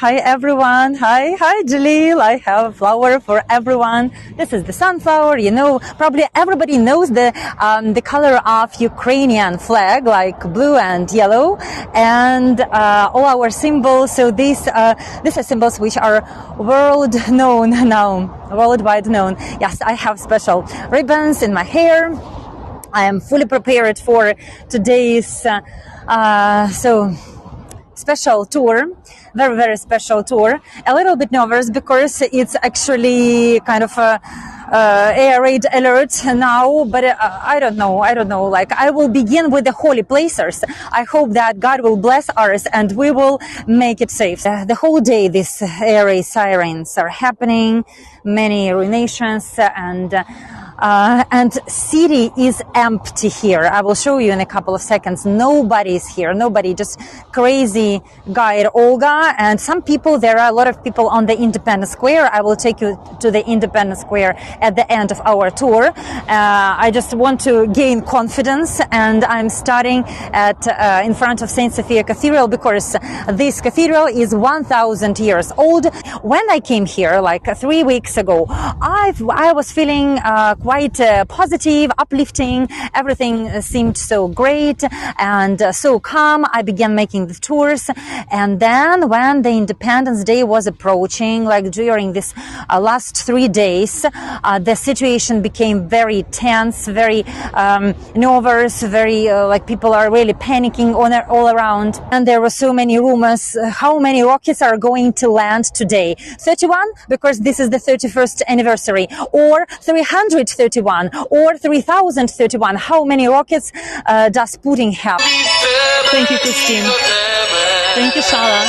Hi everyone. Hi Jalil. I have a flower for everyone. This is the sunflower. You know, probably everybody knows the color of Ukrainian flag, like blue and yellow, and all our symbols. So these are symbols which are worldwide known. Yes, I have special ribbons in my hair. I am fully prepared for today's special tour, very special tour. A little bit nervous because it's actually kind of a air raid alert now, but I don't know. Like, I will begin with the holy places. I hope that God will bless ours and we will make it safe. The whole day these air raid sirens are happening, many ruinations, and city is empty here. I will show you in a couple of seconds. Nobody is here. Nobody, just crazy guide Olga and some people. There are a lot of people on the Independence Square. I will take you to the Independence Square at the end of our tour. I just want to gain confidence, and I'm starting in front of Saint Sophia Cathedral because this cathedral is 1,000 years old. When I came here like 3 weeks ago, I was feeling quite positive, uplifting. Everything seemed so great and so calm. I began making the tours, and then when the Independence Day was approaching, like during this last 3 days, the situation became very tense, very nervous, very like people are really panicking all around. And there were so many rumors how many rockets are going to land today. 31 because this is the 31st anniversary, or 331 or 3031. How many rockets does Putin have? Thank you, Christine. Thank you, Shala.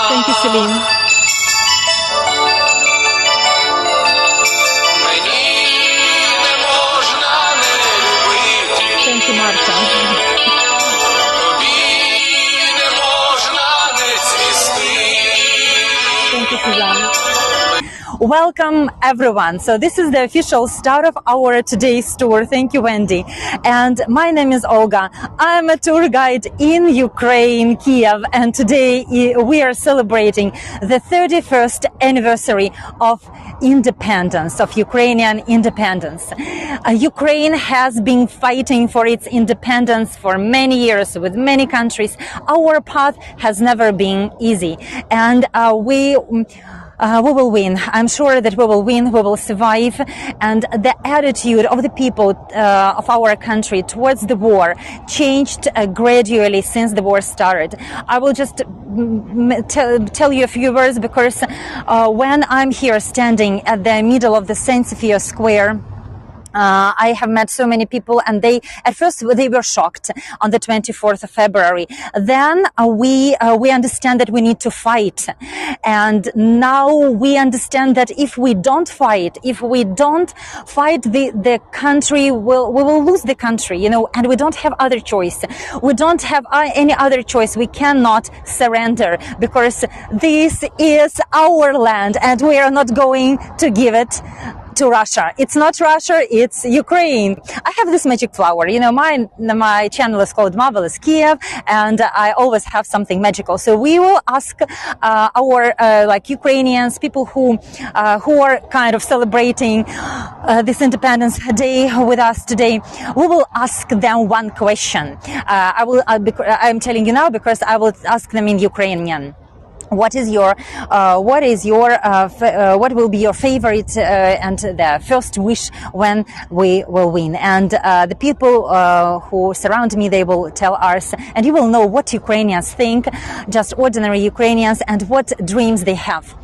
Thank you, Celine. Thank you, Marta. Thank you, Suzanne. Welcome everyone. So this is the official start of our today's tour. Thank you, Wendy. And my name is Olga. I'm a tour guide in Ukraine, Kyiv, and today we are celebrating the 31st anniversary of independence, of Ukrainian independence. Ukraine has been fighting for its independence for many years with many countries. Our path has never been easy, and we will win. I'm sure that we will win. We will survive. And the attitude of the people of our country towards the war changed gradually since the war started. I will just tell you a few words because when I'm here standing at the middle of the Saint Sophia Square, I have met so many people, and at first they were shocked on the 24th of February. Then we understand that we need to fight, and now we understand that if we don't fight, the country we will lose the country, and we don't have other choice. We don't have any other choice. We cannot surrender because this is our land, and we are not going to give it to Russia. It's not Russia, it's Ukraine. I have this magic flower. My channel is called marvelous.kyiv, and I always have something magical. So we will ask our Ukrainians, people who are kind of celebrating this Independence Day with us today. We will ask them one question. I'm telling you now because I will ask them in Ukrainian. What will be your favorite and the first wish when we will win? And the people who surround me, they will tell us, and you will know what Ukrainians think, just ordinary Ukrainians, and what dreams they have.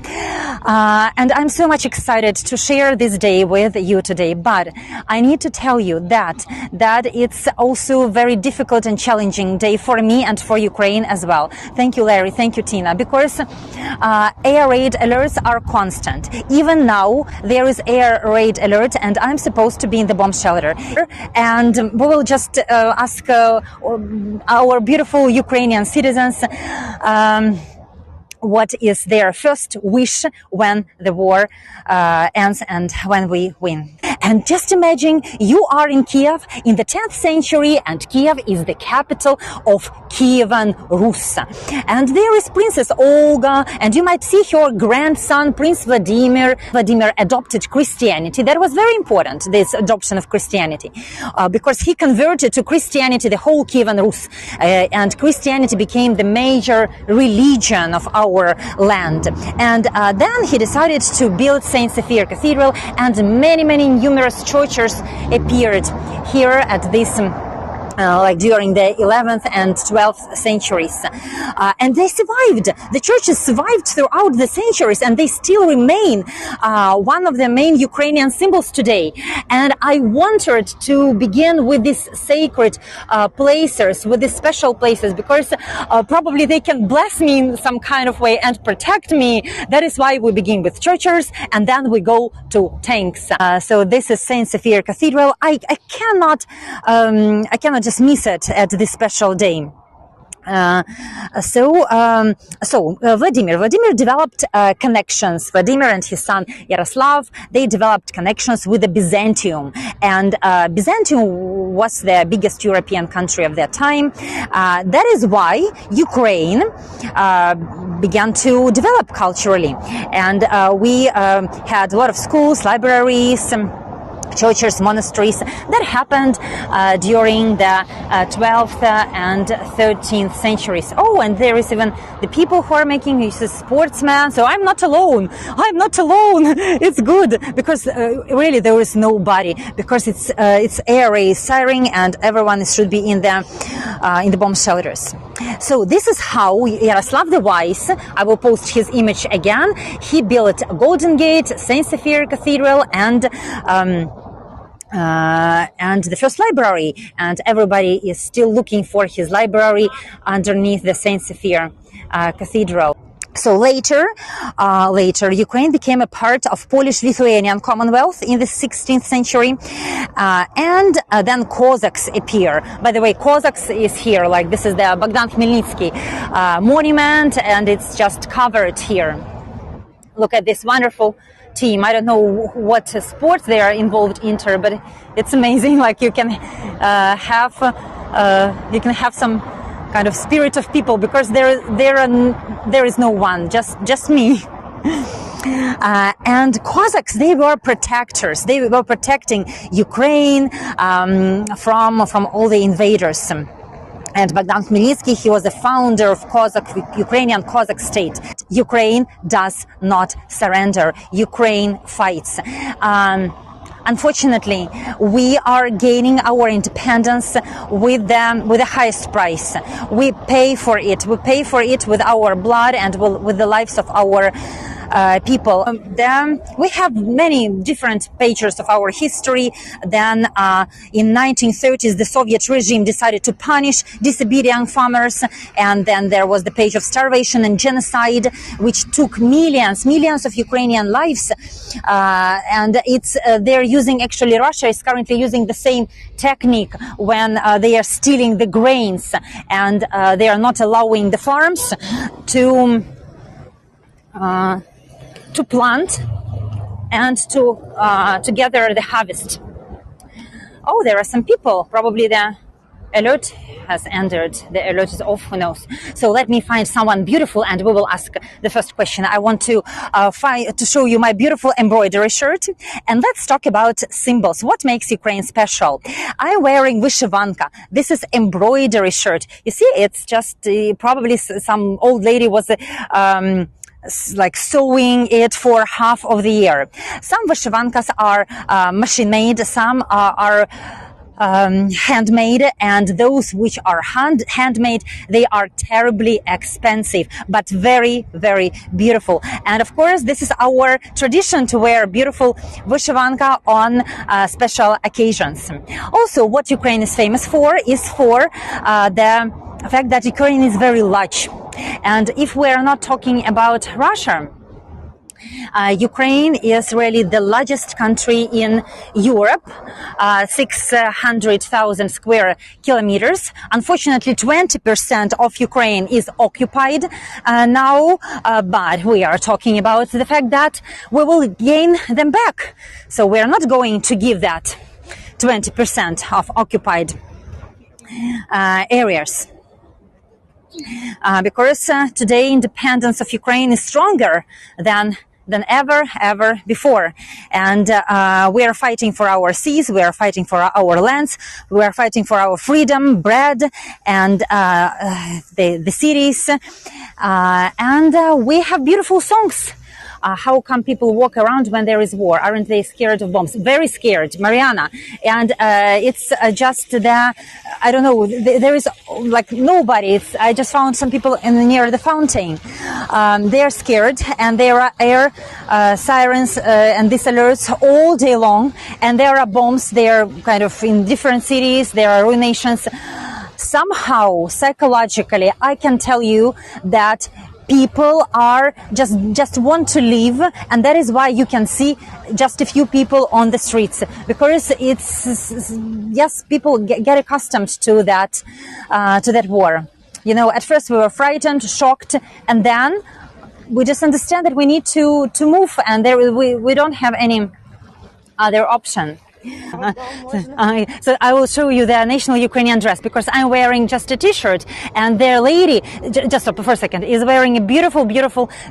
And I'm so much excited to share this day with you today. But I need to tell you that it's also a very difficult and challenging day for me and for Ukraine as well. Thank you, Larry. Thank you, Tina. Because air raid alerts are constant. Even now, there is air raid alert, and I'm supposed to be in the bomb shelter. And we will just ask our beautiful Ukrainian citizens what is their first wish when the war ends and when we win. And just imagine you are in Kiev in the 10th century, and Kiev is the capital of Kievan Rus. And there is Princess Olga, and you might see her grandson, Prince Vladimir. Vladimir adopted Christianity. That was very important, this adoption of Christianity, because he converted to Christianity the whole Kievan Rus, and Christianity became the major religion of our land. And then he decided to build Saint Sophia Cathedral, and many numerous churches appeared here at this like during the 11th and 12th centuries. And they survived. The churches survived throughout the centuries, and they still remain one of the main Ukrainian symbols today. And I wanted to begin with these sacred places, with these special places, because probably they can bless me in some kind of way and protect me. That is why we begin with churches, and then we go to tanks. So this is Saint Sophia Cathedral. I cannot just miss it at this special day. Vladimir developed connections. Vladimir and his son Yaroslav, they developed connections with the Byzantium, and Byzantium was the biggest European country of that time. That is why Ukraine began to develop culturally, and we had a lot of schools, libraries, churches, monasteries. That happened during the 12th and 13th centuries. Oh, and there is even the people who are making use of sportsmen. So I'm not alone. I'm not alone. It's good, because really there is nobody, because it's air raid siren, and everyone should be in the bomb shelters. So this is how Yaroslav the Wise, I will post his image again, he built Golden Gate, Saint Sophia Cathedral, and the first library, and everybody is still looking for his library underneath the Saint Sophia Cathedral. So later, Ukraine became a part of Polish-Lithuanian Commonwealth in the 16th century, and then Cossacks appear. By the way, Cossacks is here, like this is the Bogdan Khmelnytsky monument, and it's just covered here. Look at this wonderful team. I don't know what sports they are involved in, but it's amazing. Like you can have some kind of spirit of people, because there is no one, just me. And Cossacks, they were protectors. They were protecting Ukraine from all the invaders. And Bogdan Khmelnytsky, he was the founder of Ukrainian Cossack state. Ukraine does not surrender. Ukraine fights. Unfortunately, we are gaining our independence with the highest price. We pay for it. We pay for it with our blood and with the lives of our people. Then we have many different pages of our history. Then in 1930s, the Soviet regime decided to punish disobedient farmers, and then there was the page of starvation and genocide, which took millions of Ukrainian lives. And they're using, actually Russia is currently using the same technique when they are stealing the grains, and they are not allowing the farms to plant and to gather the harvest. Oh, there are some people. Probably the alert has ended. The alert is off. Who knows? So let me find someone beautiful, and we will ask the first question. I want to show you my beautiful embroidery shirt, and let's talk about symbols. What makes Ukraine special? I'm wearing vyshyvanka. This is embroidery shirt. You see, it's just probably some old lady was like sewing it for half of the year. Some vyshyvankas are machine-made, some are handmade, and those which are handmade, they are terribly expensive, but very, very beautiful. And of course, this is our tradition to wear beautiful vyshyvanka on special occasions. Also, what Ukraine is famous for is for the fact that Ukraine is very large. And if we are not talking about Russia, Ukraine is really the largest country in Europe, 600,000 square kilometers. Unfortunately, 20% of Ukraine is occupied now, but we are talking about the fact that we will gain them back. So we are not going to give that 20% of occupied areas. Because today independence of Ukraine is stronger than ever before, and we are fighting for our seas, we are fighting for our lands, we are fighting for our freedom, bread, and the cities, and we have beautiful songs. How come people walk around when there is war? Aren't they scared of bombs? Very scared, Mariana. And it's just that, I don't know, there is like nobody. I just found some people near the fountain. They're scared, and there are air sirens and these alerts all day long. And there are bombs. They are kind of in different cities. There are ruinations. Somehow, psychologically, I can tell you that people are just want to leave, and that is why you can see just a few people on the streets, because it's yes, people get accustomed to that war. You know, at first we were frightened, shocked, and then we just understand that we need to move, and we don't have any other option. So I will show you the national Ukrainian dress, because I'm wearing just a t-shirt, and their lady, just stop for a second, is wearing a beautiful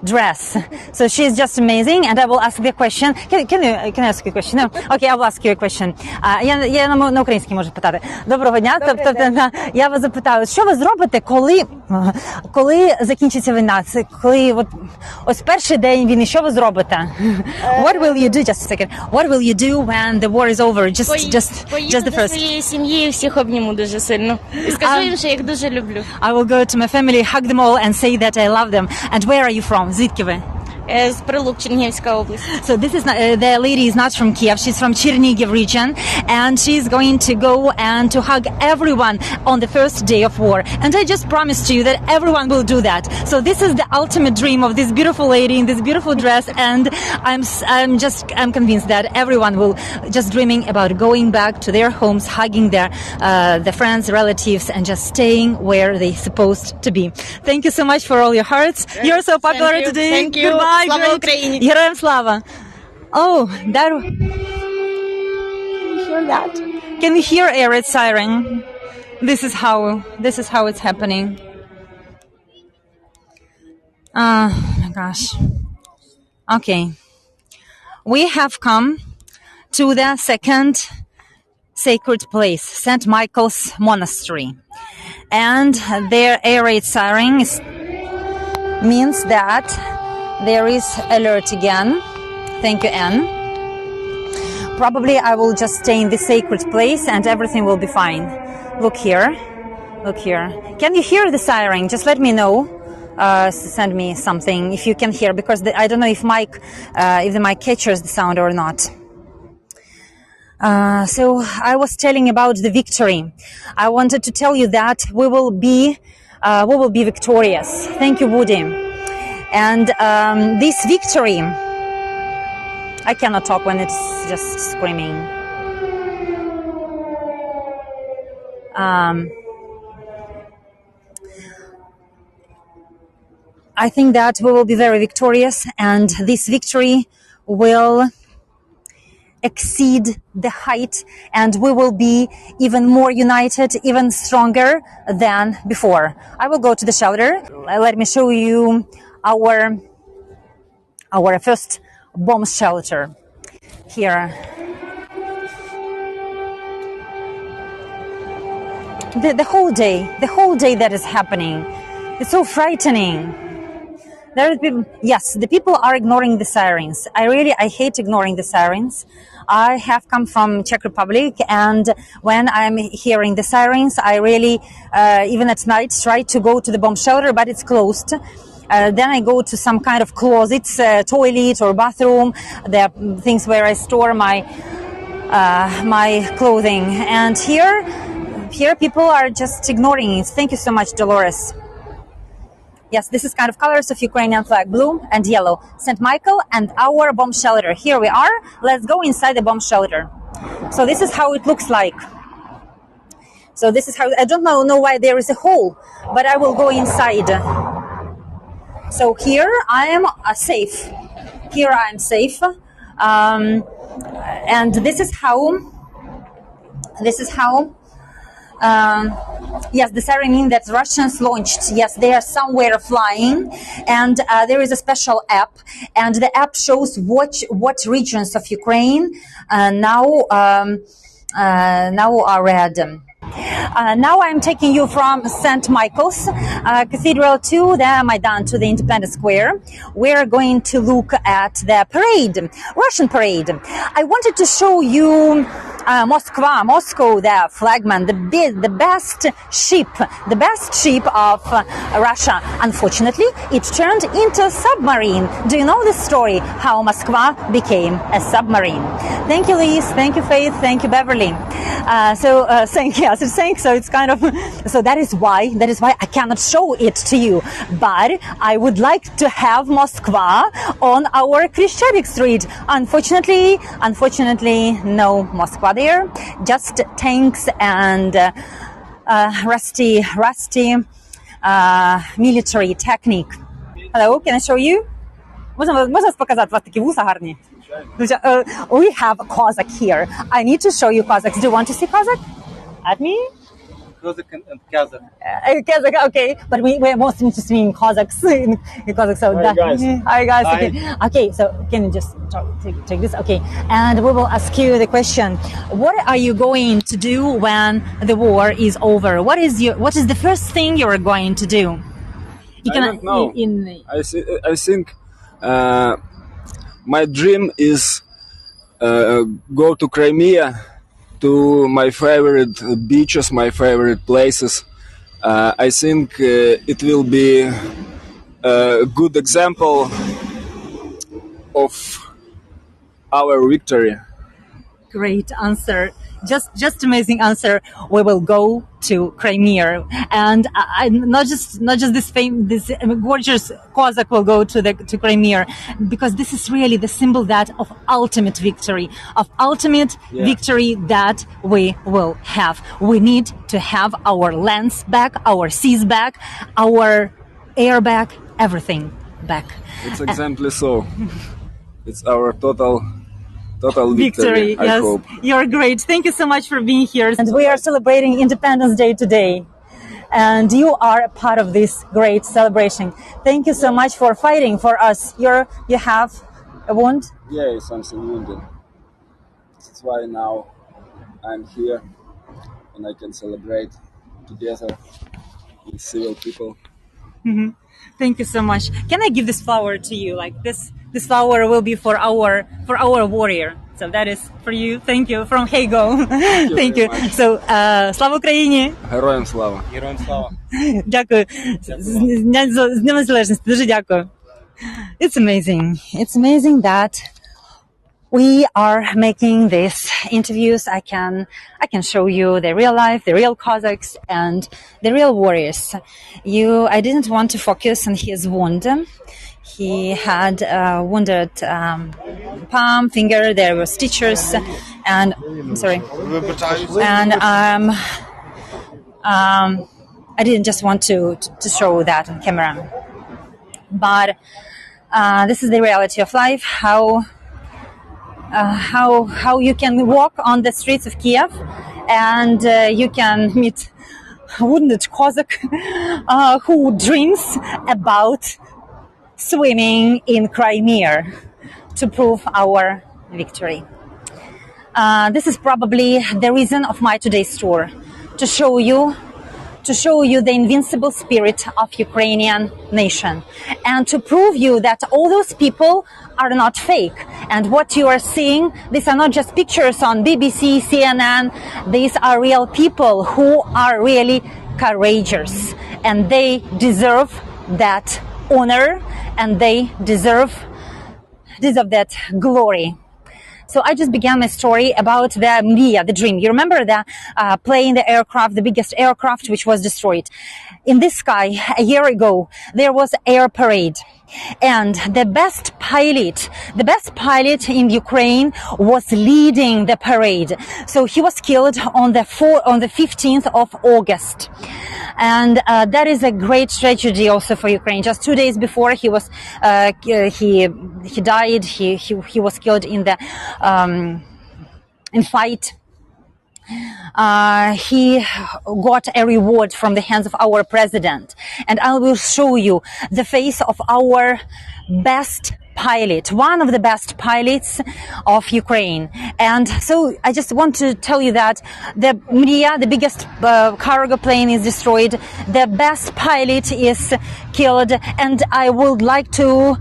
dress. So she's just amazing, and I will ask the question. Can I ask you a question? No? Okay, I will ask you a question. Я на українській можу питати. Доброго дня. Тобто, я вас запитаю, що ви зробите, коли закінчиться війна? Коли ось перший день війни, що ви зробите? What will you do? Just a second. What will you do when the war is over? Just the first. Своєї сім'ї, всіх обніму дуже сильно. І скажу їм, що їх дуже люблю. I will go to my family, hug them all and say that I love them. And where are you from? Звідки ви? З Прилук, Чернігівська область. So this is not, the lady is not from Kiev. She's from Chernihiv region, and she's going to go and to hug everyone on the first day of war. And I just promised you that everyone will do that. So this is the ultimate dream of this beautiful lady in this beautiful dress, and I'm convinced that everyone will just dreaming about going back to their homes, hugging their friends, relatives, and just staying where they're supposed to be. Thank you so much for all your hearts. You're so popular today. Thank you. Goodbye. Слава Україні! Героям слава! Oh, that... Hear that? Can you hear air raid siren? This is how it's happening. Oh my gosh. Okay. We have come to the second sacred place, St. Michael's Monastery. And their air raid siren means that there is alert again. Thank you, Anne. Probably I will just stay in the sacred place and everything will be fine. Look here. Look here. Can you hear the siren? Just let me know. Send me something if you can hear, because I don't know if the mic catches the sound or not. So I was telling about the victory. I wanted to tell you that we will be victorious. Thank you, Woody. And this victory, I cannot talk when it's just screaming. I think that we will be very victorious, and this victory will exceed the height, and we will be even more united, even stronger than before. I will go to the shelter. Let me show you our first bomb shelter here. The whole day that is happening, it's so frightening. There are people, yes, the people are ignoring the sirens. I hate ignoring the sirens. I have come from Czech Republic, and when I'm hearing the sirens, I really, even at night, try to go to the bomb shelter, but it's closed. Then I go to some kind of closets, toilet or bathroom. There are things where I store my clothing. And here people are just ignoring it. Thank you so much, Dolores. Yes, this is kind of colors of Ukrainian flag, blue and yellow. St. Michael and our bomb shelter. Here we are. Let's go inside the bomb shelter. So this is how it looks like. So this is how, I don't know why there is a hole, but I will go inside. So here I am safe. Here I am safe. And this is how, yes, the siren that Russians launched. Yes, they are somewhere flying, and there is a special app, and the app shows what regions of Ukraine now are red. Now I'm taking you from St. Michael's Cathedral to the Maidan, to the Independence Square. We're going to look at the parade, Russian parade. I wanted to show you Moscow, the flagman, the best ship of Russia. Unfortunately, it turned into a submarine. Do you know the story how Moscow became a submarine? Thank you, Liz. Thank you, Faith. Thank you, Beverly. So it's kind of, so that is why I cannot show it to you. But I would like to have Moscow on our Krishchevik Street. Unfortunately, no Moscow there. Just tanks and rusty military technique. Hello, can I show you? Можна вас показати? У вас такі вуса гарні. We have a Cossack here. I need to show you Cossacks. Do you want to see Cossack? At me? Cossack and Kazakh. Kazakh, okay. But we're most interested in Cossacks. Cossacks. So Hi, guys. Hi, guys. Hi. Okay, so can you just take this? Okay. And we will ask you the question. What are you going to do when the war is over? What is the first thing you are going to do? I don't know. I think my dream is go to Crimea, to my favorite beaches, my favorite places. I think it will be a good example of our victory. Great answer. Just amazing answer. We will go to Crimea, and not just this gorgeous Cossack will go to Crimea, because this is really the symbol of ultimate victory, victory that we will have. We need to have our lands back, our seas back, our air back, everything back. It's exactly so. It's our total victory, I yes. hope. You're great. Thank you so much for being here. And we are celebrating Independence Day today. And you are a part of this great celebration. Thank you so much for fighting for us. You have a wound? Yeah, something wounded. That's why now I'm here and I can celebrate together with civil people. Mm-hmm. Thank you so much. Can I give this flower to you? Like this flower will be for our warrior. So that is for you. Thank you from Hego. Thank you. So слава Україні. Героям слава. Героям слава. Дякую. З Днем Незалежності. Дуже дякую. It's amazing. It's amazing that we are making these interviews. I can show you the real life, the real Cossacks, and the real warriors. I didn't want to focus on his wound. He had a wounded palm, finger. There were stitches, and I didn't just want to show that on camera. But this is the reality of life. How you can walk on the streets of Kiev and you can meet wounded Cossack who dreams about swimming in Crimea to prove our victory. This is probably the reason of my today's tour, to show you the invincible spirit of Ukrainian nation, and to prove you that all those people are not fake. And what you are seeing, these are not just pictures on BBC, CNN. These are real people who are really courageous, and they deserve that honor, and they deserve that glory. So I just began my story about the Mria, the dream. You remember the plane, the aircraft, the biggest aircraft which was destroyed. In this sky, a year ago, there was air parade. And the best pilot in Ukraine was leading the parade. So he was killed on the 15th of August. And that is a great tragedy also for Ukraine. Just 2 days before he was he died. He was killed in the in fight. He got a reward from the hands of our president, and I will show you the face of our best pilot, one of the best pilots of Ukraine. And so I just want to tell you that the Mria, the biggest cargo plane, is destroyed. The best pilot is killed, and I would like to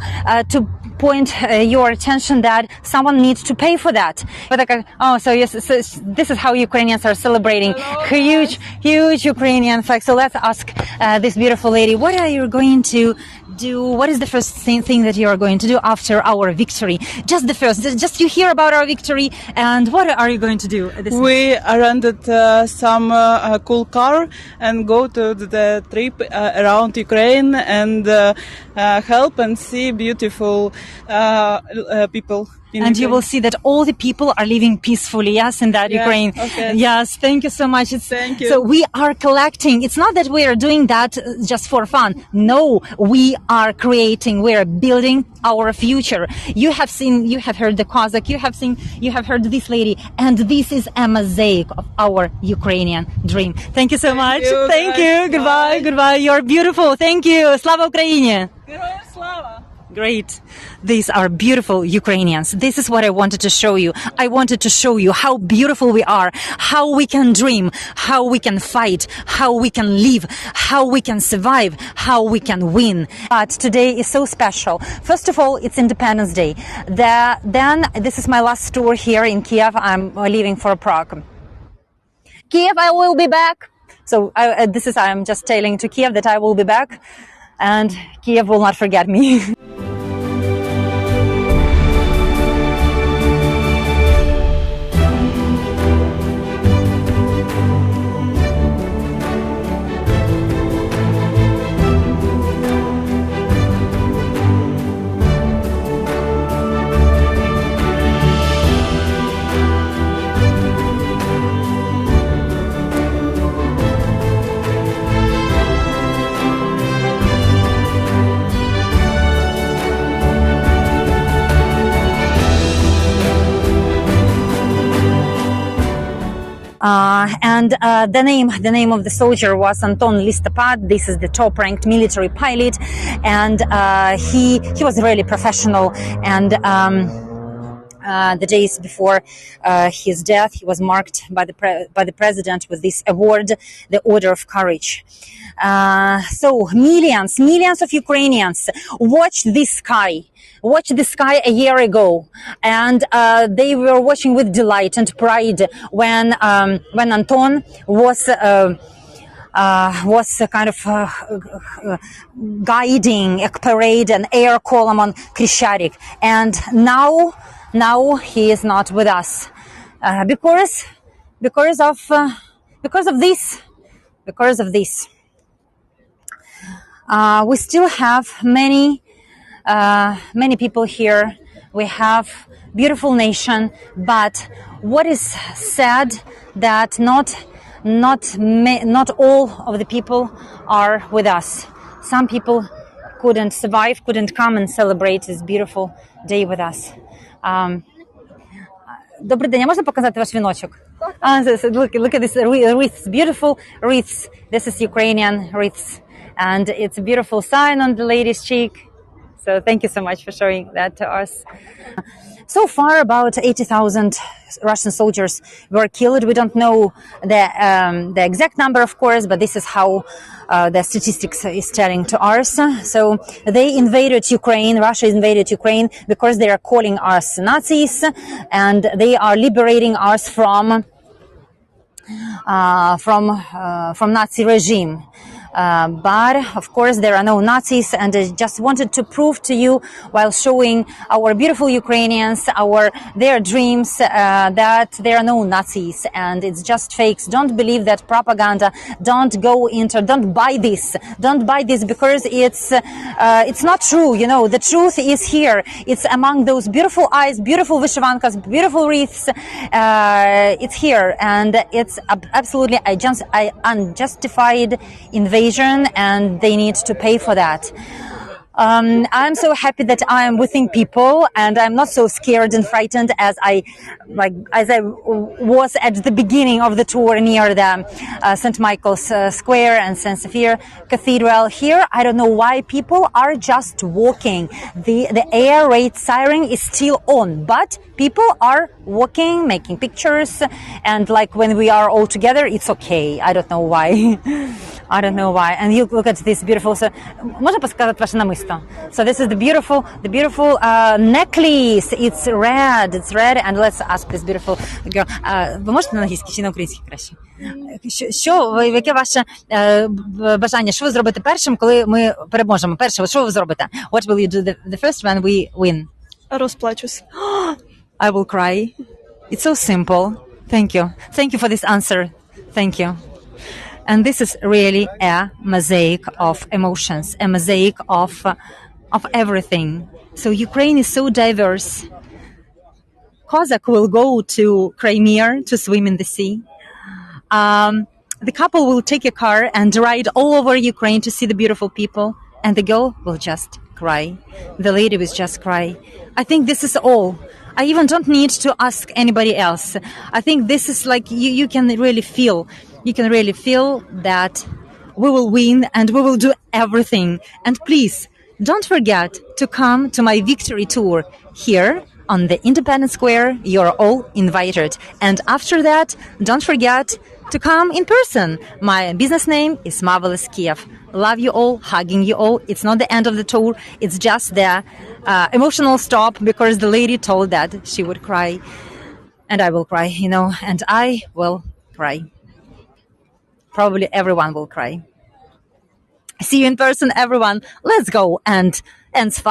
point your attention that someone needs to pay for that. But oh, so yes, so this is how Ukrainians are celebrating. Huge Ukrainian flag. So let's ask this beautiful lady, what are you going to do? What is the first thing that you are going to do after our victory? Just the first, just you hear about our victory, and what are you going to do? We rented some cool car and go to the trip around Ukraine and help and see beautiful people. And you will see that all the people are living peacefully, yes, in that Ukraine. Okay. Yes, thank you so much. Thank you. So we are collecting. It's not that we are doing that just for fun. No, we are creating, we are building our future. You have heard the Cossack, you have heard this lady, and this is a mosaic of our Ukrainian dream. Thank you so much. Thank you. Goodbye. Goodbye. You're beautiful. Thank you. Slava Ukraini. Героям слава! Great. These are beautiful Ukrainians. This is what I wanted to show you. I wanted to show you how beautiful we are, how we can dream, how we can fight, how we can live, how we can survive, how we can win. But today is so special. First of all, it's Independence Day. Then this is my last tour here in Kyiv. I'm leaving for Prague. Kyiv, I will be back. So I'm just telling to Kyiv that I will be back, and Kyiv will not forget me. The name of the soldier was Anton Listopad. This is the top-ranked military pilot, and he was really professional. And the days before his death, he was marked by the president with this award, the Order of Courage. So millions of Ukrainians watched this sky. Watched the sky a year ago, and they were watching with delight and pride when Anton was kind of guiding a parade, an air column on Krishcharik, and now he is not with us because of this. We still have many people here. We have beautiful nation, but what is sad that not all of the people are with us. Some people couldn't survive, couldn't come and celebrate this beautiful day with us. Добрий день, а можна показати ваш віночок? Look at this wreaths, beautiful wreaths. This is Ukrainian wreaths, and it's a beautiful sign on the lady's cheek. So thank you so much for showing that to us. So far, about 80,000 Russian soldiers were killed. We don't know the exact number, of course, but this is how the statistics is telling to us. So they invaded Ukraine. Russia invaded Ukraine because they are calling us Nazis, and they are liberating us from Nazi regime. But of course there are no Nazis, and I just wanted to prove to you, while showing our beautiful Ukrainians their dreams, that there are no Nazis and it's just fakes. Don't believe that propaganda. Don't buy this. Don't buy this, because it's not true. You know, the truth is here. It's among those beautiful eyes, beautiful vyshyvankas, beautiful wreaths. It's here, and it's absolutely unjustified invasion, and they need to pay for that. I'm so happy that I am within people, and I'm not so scared and frightened as I was at the beginning of the tour near the St. Michael's Square and St. Sophia Cathedral. Here, I don't know why people are just walking. The air raid siren is still on, but people are walking, making pictures, and like when we are all together, it's okay. I don't know why. I don't know why. And you look at this beautiful. So, можна показати ваше намисто? So this is the beautiful necklace. It's red, and let's ask this beautiful girl. Ви можете на англійській чи на українській краще? Яке ваше бажання? Що ви зробите першим, коли ми переможемо? Перше, що ви зробите? What will you do the first when we win? Розплачусь. I will cry. It's so simple. Thank you. Thank you for this answer. Thank you. And this is really a mosaic of emotions, a mosaic of everything. So Ukraine is so diverse. Cossack will go to Crimea to swim in the sea. The couple will take a car and ride all over Ukraine to see the beautiful people. And the girl will just cry. The lady will just cry. I think this is all. I even don't need to ask anybody else. I think this is like you can really feel. You can really feel that we will win and we will do everything. And please, don't forget to come to my victory tour here on the Independence Square. You're all invited. And after that, don't forget to come in person. My business name is Marvelous Kyiv. Love you all, hugging you all. It's not the end of the tour. It's just the emotional stop, because the lady told that she would cry. And I will cry, and I will cry. Probably everyone will cry. See you in person, everyone. Let's go and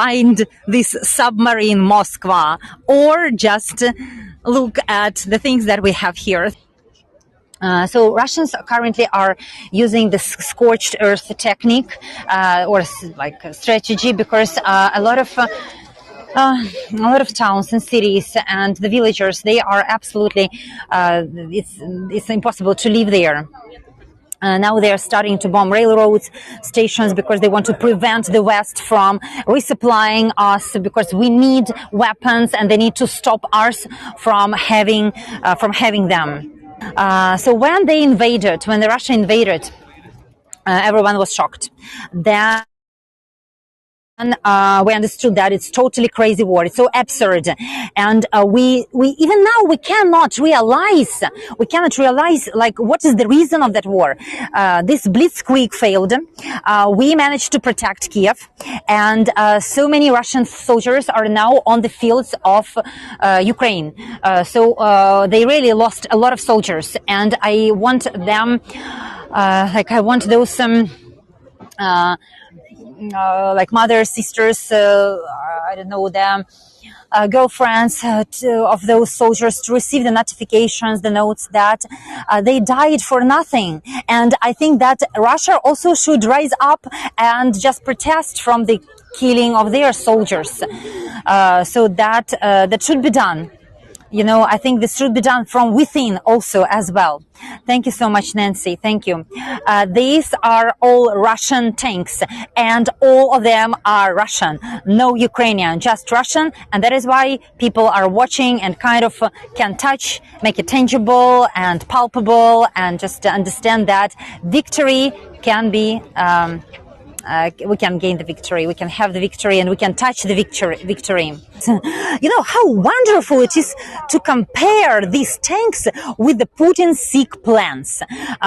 find this submarine Moskva, or just look at the things that we have here. So Russians currently are using the scorched earth technique, or like strategy, because a lot of towns and cities and the villagers, they are absolutely it's impossible to live there. Now they are starting to bomb railroad stations, because they want to prevent the West from resupplying us, because we need weapons and they need to stop us from having them. So when the Russia invaded, everyone was shocked. Then we understood that it's totally crazy war. It's so absurd, and we even now we cannot realize like what is the reason of that war. This blitzkrieg failed. We managed to protect Kiev, and so many Russian soldiers are now on the fields of Ukraine. So they really lost a lot of soldiers, and I want them, I want those like mothers, sisters, I don't know, them girlfriends of those soldiers to receive the notifications, the notes that they died for nothing. And I think that Russia also should rise up and just protest from the killing of their soldiers. So that should be done. I think this should be done from within also as well. Thank you so much, Nancy. Thank you. These are all Russian tanks, and all of them are Russian. No Ukrainian, just Russian. And that is why people are watching and kind of can touch, make it tangible and palpable, and just understand that victory can be we can gain the victory, we can have the victory, and we can touch the victory. How wonderful it is to compare these tanks with the Putin's sick plans.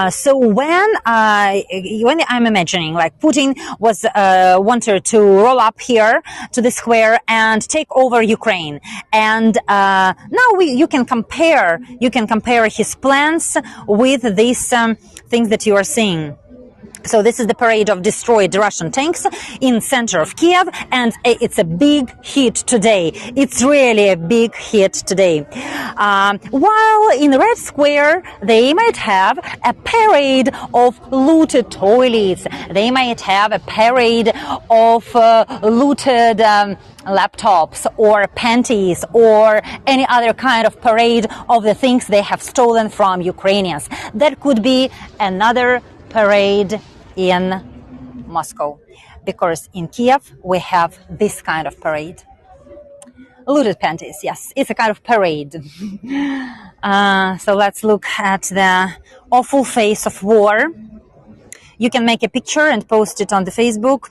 So when I'm imagining, like, Putin was wanted to roll up here to the square and take over Ukraine, and now you can compare his plans with these things that you are seeing. So this is the parade of destroyed Russian tanks in center of Kiev, and it's a big hit today. It's really a big hit today. While in Red Square, they might have a parade of looted toilets. They might have a parade of looted laptops or panties or any other kind of parade of the things they have stolen from Ukrainians. That could be another parade in Moscow, because in Kiev we have this kind of parade. Looted panties, yes, it's a kind of parade. So let's look at the awful face of war. You can make a picture and post it on the Facebook.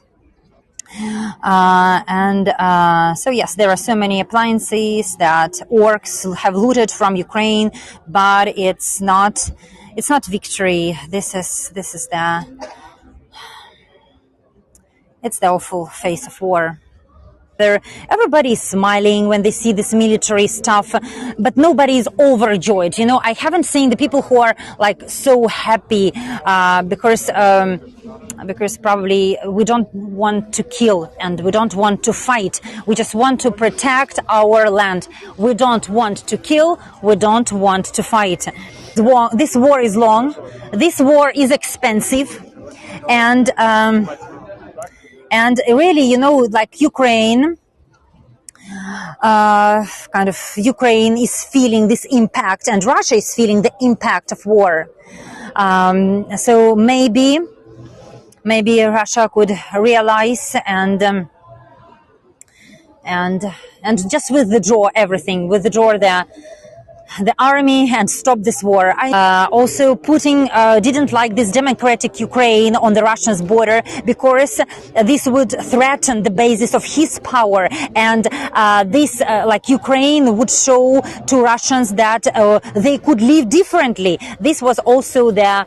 So yes, there are so many appliances that orcs have looted from Ukraine, but it's not victory. It's the awful face of war. Everybody is smiling when they see this military stuff, but nobody is overjoyed. You know, I haven't seen the people who are like so happy because probably we don't want to kill and we don't want to fight. We just want to protect our land. We don't want to kill. We don't want to fight. This war is long. This war is expensive, and really, you know, like Ukraine is feeling this impact, and Russia is feeling the impact of war. So maybe Russia could realize and just withdraw everything, withdraw the army and stop this war. Also, Putin didn't like this democratic Ukraine on the Russians' border because this would threaten the basis of his power, and like Ukraine would show to Russians that they could live differently. This was also the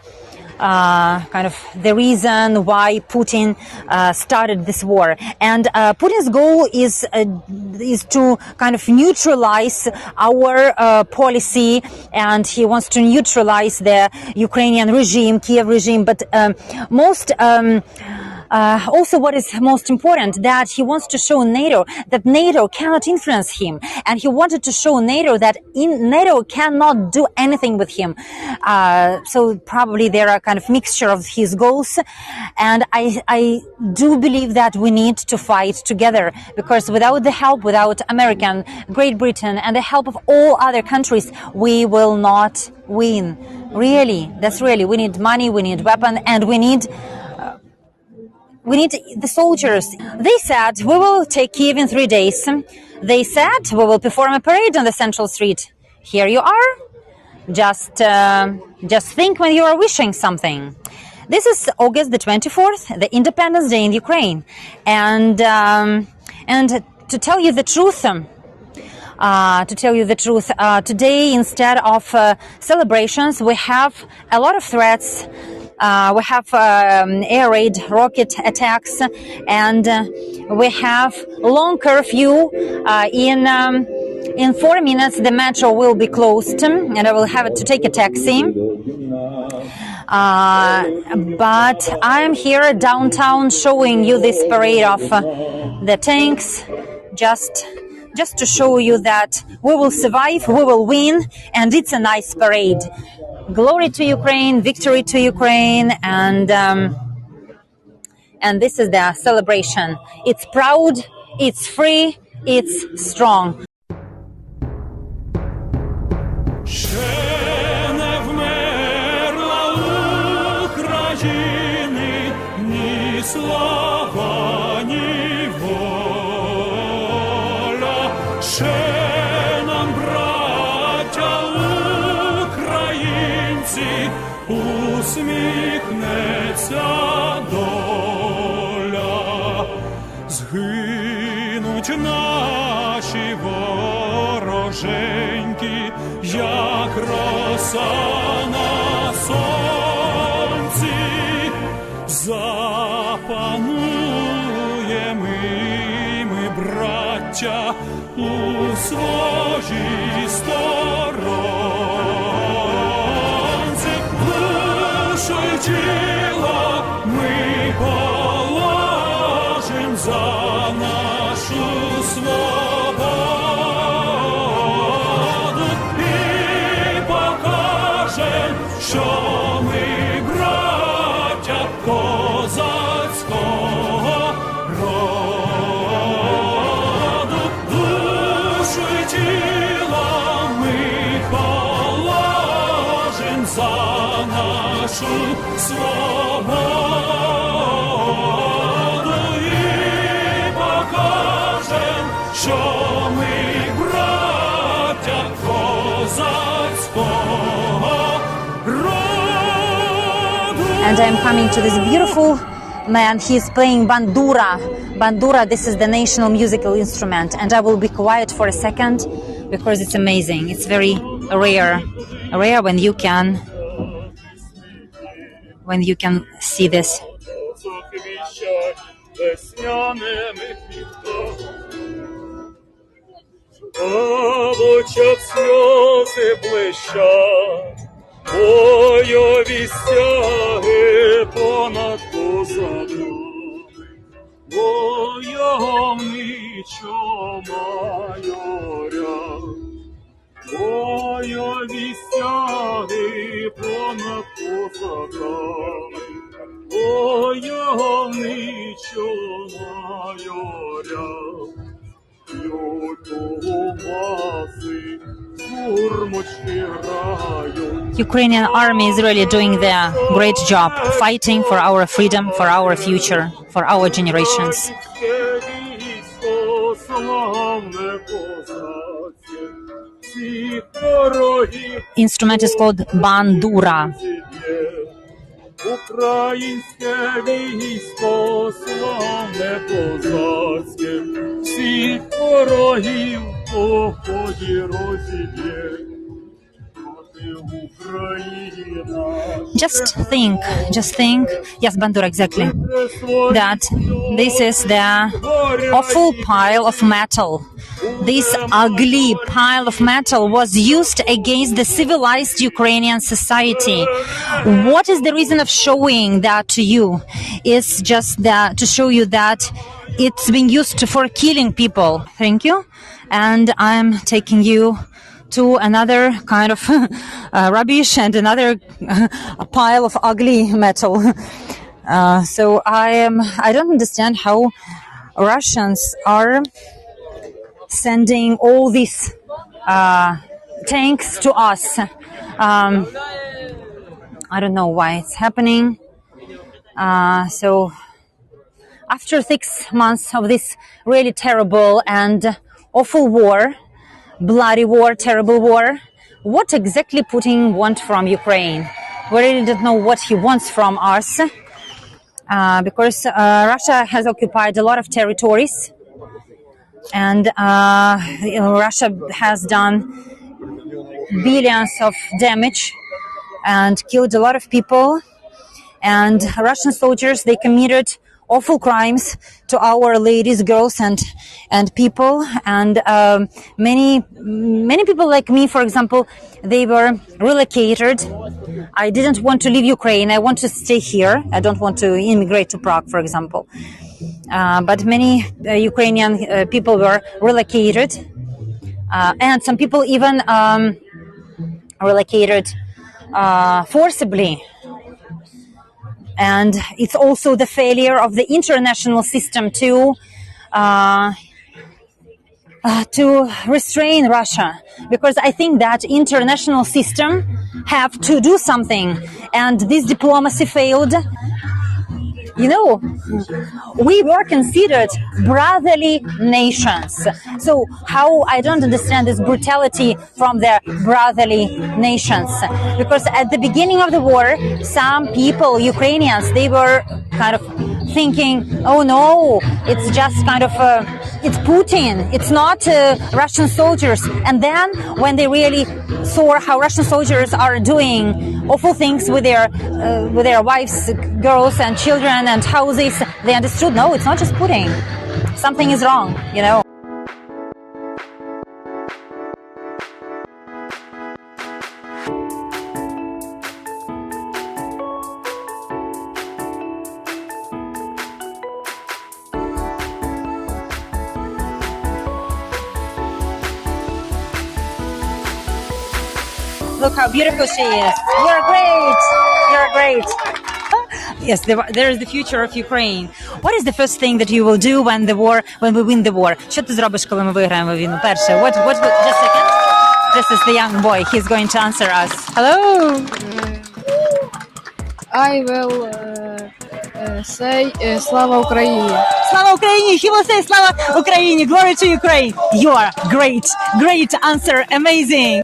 kind of the reason why Putin started this war. And Putin's goal is to kind of neutralize our policy, and he wants to neutralize the Ukrainian regime, Kiev regime. But also what is most important, that he wants to show NATO that NATO cannot influence him, and he wanted to show NATO that NATO cannot do anything with him. So probably there are kind of mixture of his goals, and I do believe that we need to fight together, because without the help, without American, Great Britain, and the help of all other countries, we will not win. Really, we need money, we need weapons, and we need the soldiers. They said, we will take Kyiv in 3 days. They said, we will perform a parade on the central street. Here you are. Just think when you are wishing something. This is August the 24th, the Independence Day in Ukraine. And to tell you the truth, today, instead of celebrations, we have a lot of threats. We have air raid, rocket attacks, and we have long curfew. In 4 minutes, the metro will be closed, and I will have to take a taxi. But I'm here downtown showing you this parade of the tanks, just to show you that we will survive, we will win, and it's a nice parade. Glory to Ukraine, victory to Ukraine, and this is the celebration. It's proud, it's free, it's strong. Ще не вмерла України ні слава, ні воля. Ще нам, браття українці, усміхнеться доля. Згинуть наші вороженьки, як роса на сонці, запануємо ми, браття, у своїй сторонці. Душу й тіло ми свободу і покажем, що ми браття козацького роду. Душу й тіло ми положим за нашу свободу і покажем, що ми браття козацького роду. And I'm coming to this beautiful man. He's playing bandura. Bandura, this is the national musical instrument. And I will be quiet for a second because it's amazing. It's very rare when you can see this. В очах сльози блищать, бойові стяги понад козаками, войовничо майоря, бойові стяги понад козаками, войовничо майоря. Ukrainian army is really doing their great job, fighting for our freedom, for our future, for our generations. Instrument is called bandura. Українське військо, славне козацьке, всіх ворогів по ході розіб'є. Just think, yes, bandura, exactly, that this is the awful pile of metal. This ugly pile of metal was used against the civilized Ukrainian society. What is the reason of showing that to you? It's just that to show you that it's being used for killing people. Thank you. And I'm taking you to another kind of rubbish and another pile of ugly metal. So I don't understand how Russians are sending all these tanks to us. I don't know why it's happening. So after 6 months of this really terrible and awful war, bloody war, terrible war, what exactly Putin wants from Ukraine? We really don't know what he wants from us, because Russia has occupied a lot of territories, and Russia has done billions of damage and killed a lot of people. And Russian soldiers, they committed awful crimes to our ladies, girls, and people. And many people like me, for example, they were relocated. I didn't want to leave Ukraine. I want to stay here. I don't want to immigrate to Prague, for example. But many Ukrainian people were relocated, and some people even relocated forcibly. And it's also the failure of the international system to restrain Russia, because I think that international system have to do something, and this diplomacy failed. You know, we were considered brotherly nations. So how I don't understand this brutality from the brotherly nations. Because at the beginning of the war, some people, Ukrainians, they were kind of thinking, oh no, it's just kind of, it's Putin, it's not Russian soldiers. And then when they really saw how Russian soldiers are doing awful things with their wives, girls and children and houses, they understood, no, it's not just Putin. Something is wrong, you know. Look how beautiful she is. You're great. You're great. Yes, there is the future of Ukraine. What is the first thing that you will do when we win the war? Що ти зробиш, коли ми виграємо війну? Перше, just a second. This is the young boy. He's going to answer us. Hello. I will say Slava Ukraini. Slava Ukraini. He will say Slava Ukraini. Glory to Ukraine. You are great. Great answer. Amazing.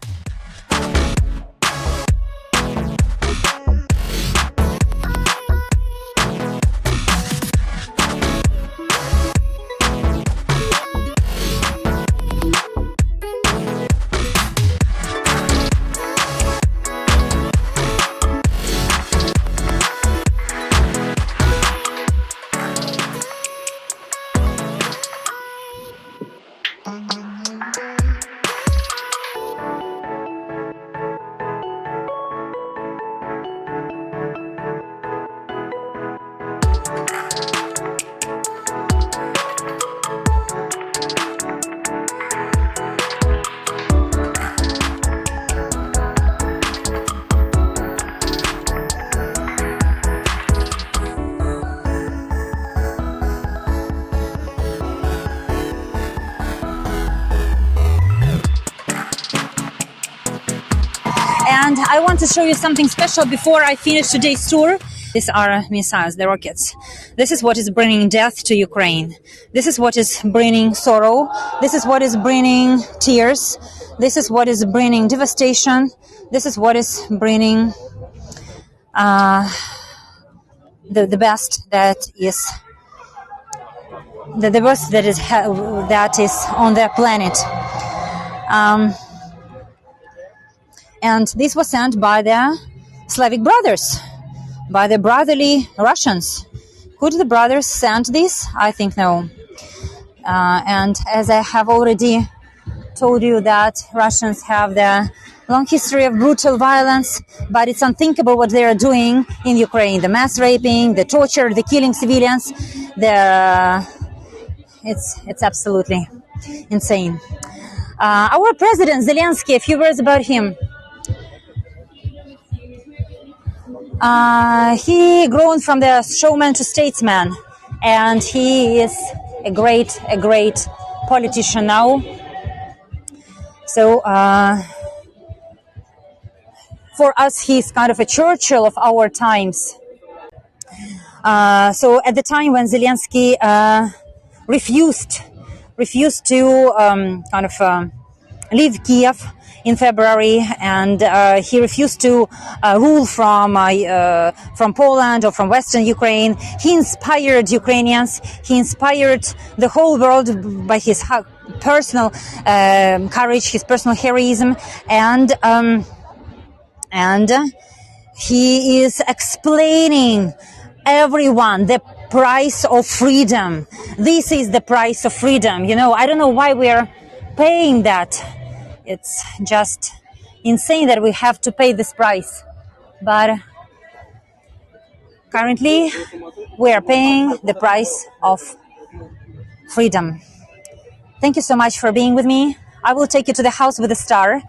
And I want to show you something special before I finish today's tour. These are missiles, the rockets. This is what is bringing death to Ukraine. This is what is bringing sorrow. This is what is bringing tears. This is what is bringing devastation. This is what is bringing the best that is the worst that is on the planet. And this was sent by the Slavic brothers, by the brotherly Russians. Could the brothers send this? I think no. And as I have already told you that Russians have the long history of brutal violence, but it's unthinkable what they are doing in Ukraine. The mass raping, the torture, the killing civilians. It's absolutely insane. Our president, Zelensky, a few words about him. He grown from the showman to statesman, and he is a great politician now. So for us, he's kind of a Churchill of our times. So at the time when Zelensky refused to leave Kiev in February, and he refused to rule from Poland or from Western Ukraine. He inspired Ukrainians. He inspired the whole world by his personal courage, his personal heroism, and he is explaining everyone the price of freedom. This is the price of freedom. You know, I don't know why we are paying that. It's just insane that we have to pay this price. But currently, we are paying the price of freedom. Thank you so much for being with me. I will take you to the house with a star,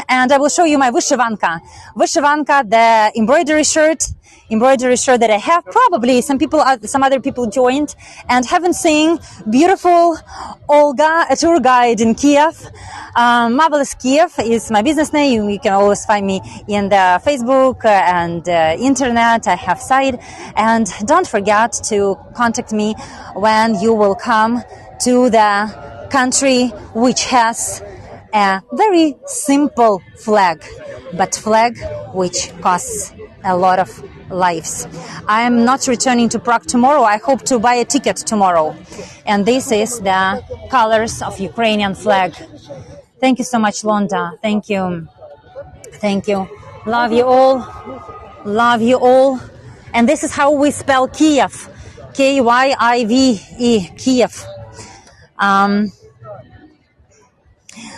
and I will show you my vyshivanka. Vyshivanka, the embroidery shirt that I have. Probably some other people joined and haven't seen beautiful Olga, a tour guide in Kiev. Marvelous.kyiv is my business name. You can always find me in the Facebook and internet. I have site, and don't forget to contact me when you will come to the country which has a very simple flag, but flag which costs a lot of lives. I am not returning to Prague tomorrow. I hope to buy a ticket tomorrow. And this is the colors of Ukrainian flag. Thank you so much, Londa. Thank you. Thank you. Love you all. Love you all. And this is how we spell Kiev. Kyive, Kiev.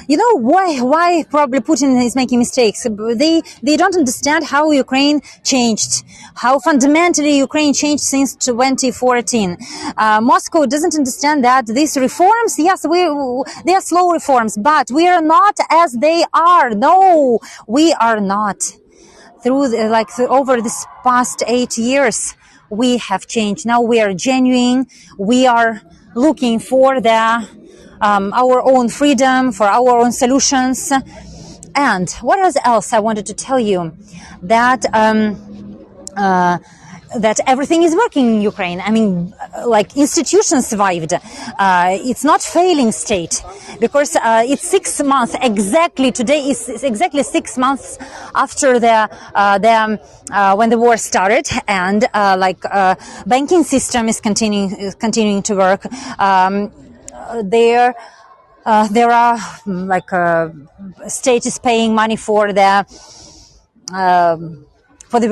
You know why probably Putin is making mistakes? They don't understand how Ukraine changed, how fundamentally Ukraine changed since 2014. Moscow doesn't understand that these reforms, yes, they are slow reforms, but we are not as they are. No, we are not. Over this past 8 years, we have changed. Now we are genuine. We are looking for our own freedom, for our own solutions. And what else I wanted to tell you? That everything is working in Ukraine. I mean, like institutions survived. It's not failing state because it's 6 months exactly. Today is exactly 6 months after when the war started, and banking system is continuing to work. There are state is paying money for the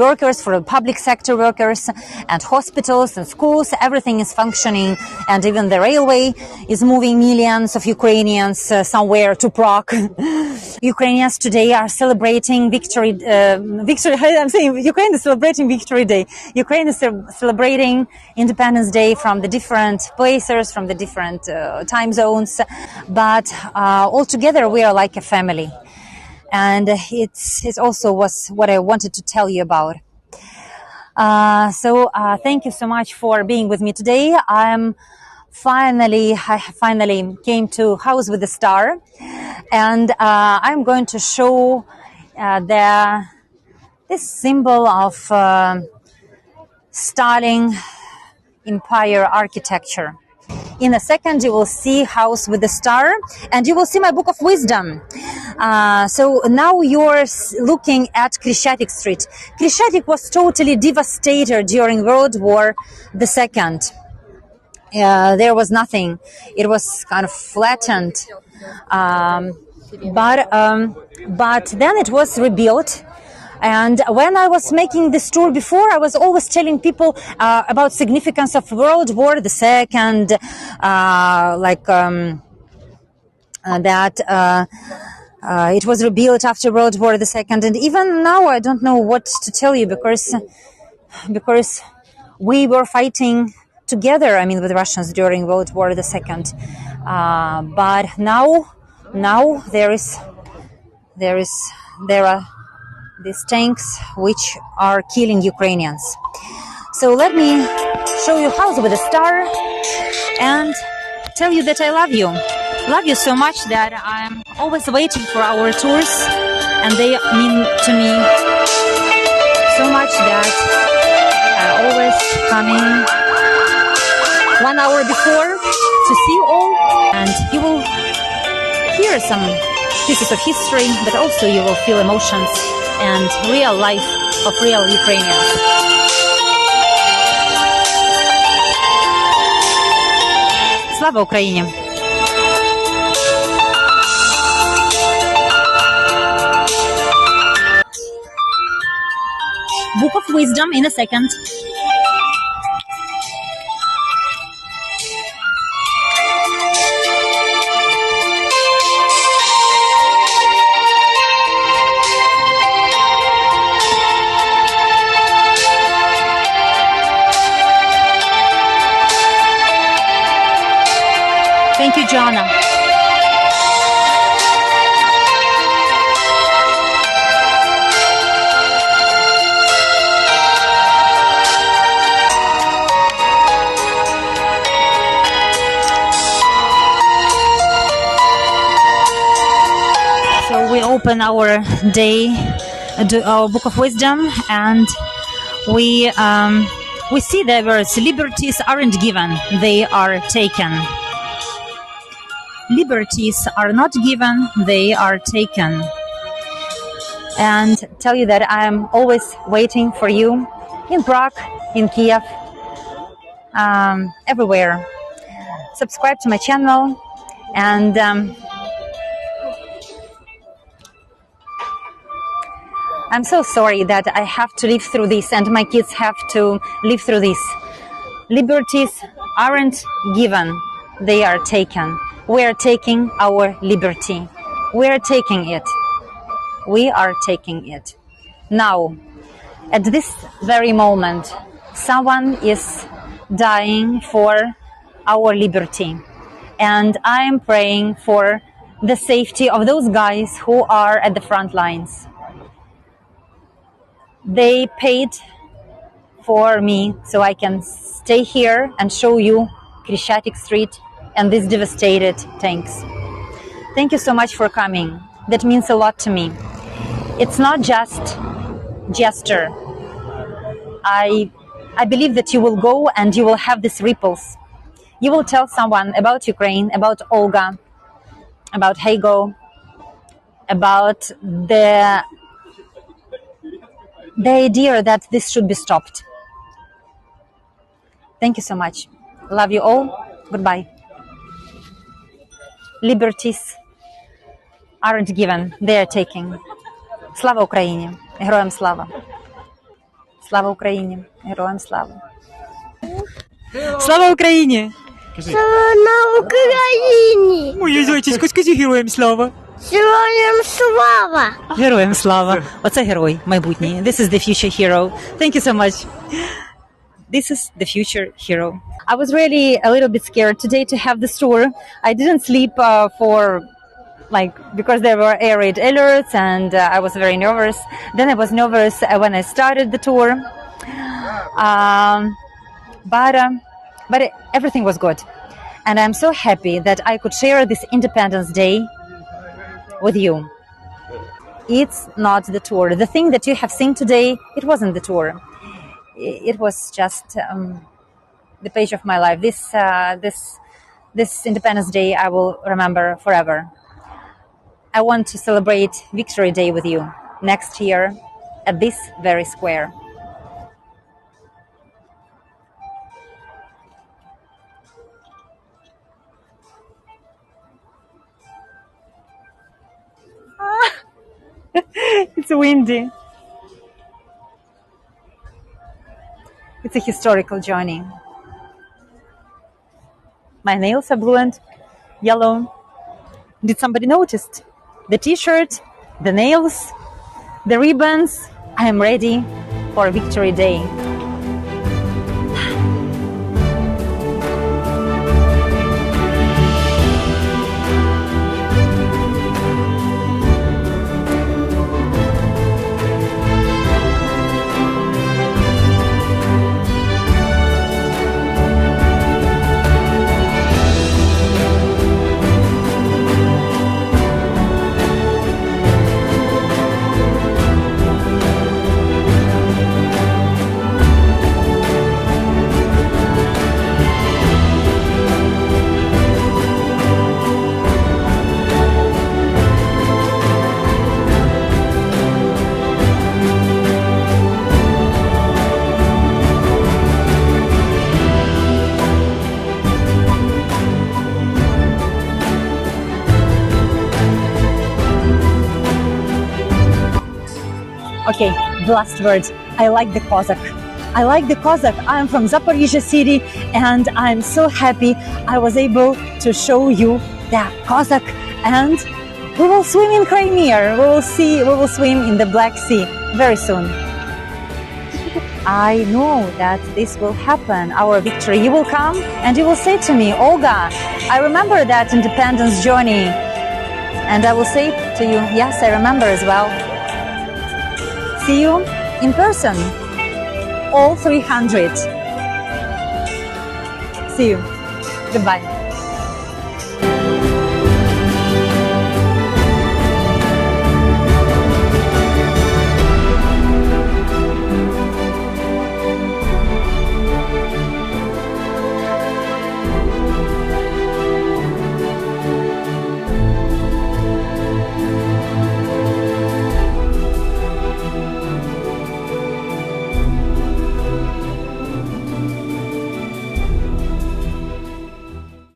workers, for the public sector workers, and hospitals and schools. Everything is functioning, and even the railway is moving millions of Ukrainians somewhere to Prague. Ukrainians today are celebrating victory. I'm saying Ukraine is celebrating Victory Day. Ukraine is celebrating Independence Day from the different places, from the different time zones. But all together, we are like a family. And it's also was what I wanted to tell you about. So thank you so much for being with me today. I finally came to House with the Star, and I'm going to show this symbol of Stalin Empire architecture. In a second, you will see House with the Star, and you will see my Book of Wisdom. So now you're looking at Krещатик Street. Krещатик was totally devastated during World War II. There was nothing. It was kind of flattened. But then it was rebuilt. And when I was making this tour before, I was always telling people about significance of World War II, it was rebuilt after World War II. And even now, I don't know what to tell you because we were fighting together, I mean, with Russians during World War II. But now there are these tanks which are killing Ukrainians. So let me show you House with a Star and tell you that I love you. Love you so much that I'm always waiting for our tours, and they mean to me so much that I'm always coming 1 hour before to see you all, and you will hear some pieces of history, but also you will feel emotions and real life of real Ukrainians. Слава Україні! Book of Wisdom in a second. Thank you, Joanna. So we open our day, our Book of Wisdom, and we see that words, liberties aren't given, they are taken. Liberties are not given, they are taken. And tell you that I am always waiting for you in Prague, in Kyiv, everywhere. Subscribe to my channel, and I'm so sorry that I have to live through this, and my kids have to live through this. Liberties aren't given, they are taken. We are taking our liberty. We are taking it. We are taking it. Now, at this very moment, someone is dying for our liberty. And I am praying for the safety of those guys who are at the front lines. They paid for me so I can stay here and show you Krishchatik Street and these devastated tanks. Thank you so much for coming. That means a lot to me. It's not just gesture. I believe that you will go and you will have these ripples. You will tell someone about Ukraine, about Olga, about Hago, about the idea that this should be stopped. Thank you so much. Love you all. Goodbye. Liberties aren't given, they are taken. Слава Україні! Героям слава! Слава Україні! Героям слава! Слава Україні! Слава Україні! Мою зойчиську, скажи героям слава! Героям слава! Героям слава! Оце герой майбутній. This is the future hero. Thank you so much. This is the future hero. I was really a little bit scared today to have this tour. I didn't sleep because there were air raid alerts and I was very nervous. Then I was nervous when I started the tour. But everything was good. And I'm so happy that I could share this Independence Day with you. It's not the tour. The thing that you have seen today, it wasn't the tour. It was just the page of my life. This Independence Day I will remember forever. I want to celebrate Victory Day with you next year at this very square. It's windy. It's a historical journey. My nails are blue and yellow. Did somebody notice? The t-shirt, the nails, the ribbons. I am ready for Victory Day. Okay, the last word. I like the Cossack. I like the Cossack. I'm from Zaporizhzhia city and I'm so happy I was able to show you the Cossack, and we will swim in Crimea. We will swim in the Black Sea very soon. I know that this will happen, our victory. You will come and you will say to me, Olga, I remember that independence journey. And I will say to you, yes, I remember as well. See you in person, all 300. See you. Goodbye.